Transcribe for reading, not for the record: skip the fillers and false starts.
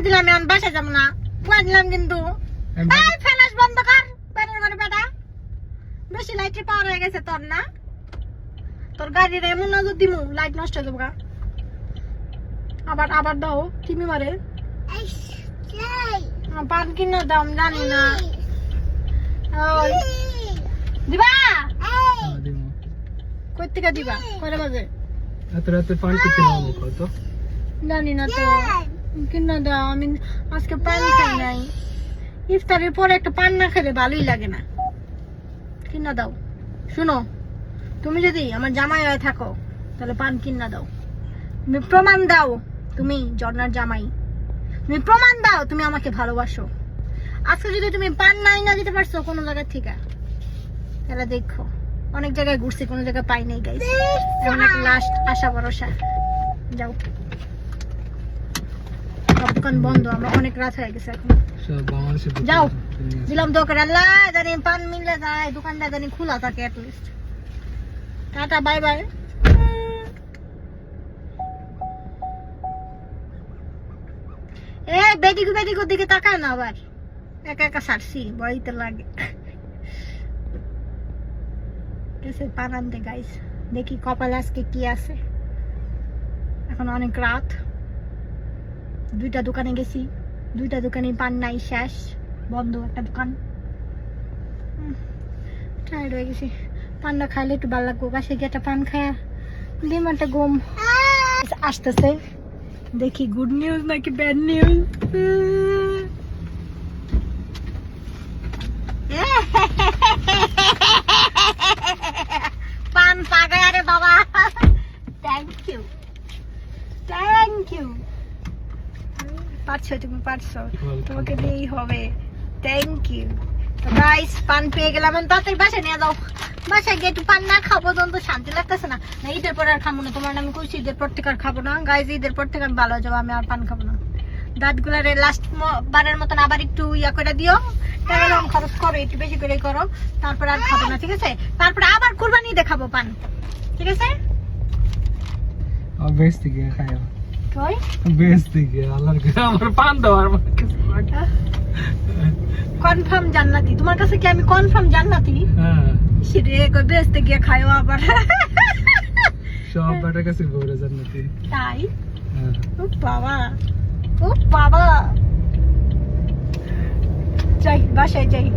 দিলাম আমি বাসা যাবো না কয়ে দিলাম কিন্তু এই ফ্ল্যাশ বন্ধ কর বেটার করে বেটা বেশি লাইটের পাওয়ার হয়ে গেছে তোর না তোর গাড়ির এমন নজর দিমু লাইট নষ্ট হয়ে যাবো আবার আবার দাও তুমি মারে পান কিনা দাম জানি না দিবা কই থেকে দিবা কয়টা বাজে এত রাতে পান কিনতে নাও কত জানি না তো কিনা দাও আমি আজকে পান খাই নাই ইফতারের পরে একটা পান না খেলে ভালোই লাগে না কিনা দাও শুনো তুমি যদি আমার জামাই হয়ে থাকো তাহলে পান কিনা দাও তুমি প্রমাণ দাও তুমি ঝর্ণার জামাই তুমি প্রমাণ দাও তুমি আমাকে ভালোবাসো আজকে যদি তুমি পান নাই না দিতে পারছো কোনো জায়গা থেকে তাহলে দেখো অনেক জায়গায় ঘুরছি কোনো জায়গায় পাই নাই গাইস এখন একটা লাস্ট আশা ভরসা যাও সব দোকান বন্ধ আমরা অনেক রাত হয়ে গেছে এখন যাও দিলাম দোকান আল্লাহ জানি পান মিলে যায় দোকানটা জানি খোলা থাকে অ্যাটলিস্ট টাটা বাই বাই এ বেদিকু দিকে তাকায় না আবার একা একা সারছি বইতে লাগে পান আনতে গাইস দেখি কপাল আজকে কি আছে এখন অনেক রাত দুইটা দোকানে গেছি দুইটা দোকানে পান নাই শেষ বন্ধ একটা দোকান টায়ার্ড হয়ে গেছি পানটা খাইলে একটু ভালো লাগবো বাসে গিয়ে একটা পান খায়া দিম একটা ঘুম আসতেছে দেখি গুড নিউজ নাকি ব্যাড নিউজ পান পাগায় আরে বাবা থ্যাংক ইউ পারছো তুমি পারছো তোমাকে দিয়েই হবে থ্যাংক ইউ তো গাইস পান পেয়ে গেলাম তাড়াতাড়ি বাসায় নিয়ে যাও বাসায় গিয়ে একটু পান না খাবো তখন তো শান্তি লাগতেছে না ঈদের পর আর খাবো না তোমার আমি কইছি ঈদের পর থেকে আর খাবো না গাইস ঈদের পর থেকে আমি ভালো হয়ে যাবো আমি আর পান খাবো না দাঁতগুলারে লাস্ট বারের মতন আবার একটু ইয়া করে দিও টাকা খরচ করো একটু বেশি করে করো তারপর আর খাবো না ঠিক আছে তারপর আবার কুরবানি দেখাবো পান ঠিক আছে বেশ থেকে খাইও কই বেশ থেকে আল্লাহর কাছে আমার পান দাও আর কনফার্ম জান্নাতি তোমার কাছে কি আমি কনফার্ম জান্নাতি হ্যাঁ সেরে কই বেচতে গিয়ে খাইও আবার সব বাটার কাছে ভরে জান্নাতি তাই হ্যাঁ ও বাবা যাই বাসায় যাই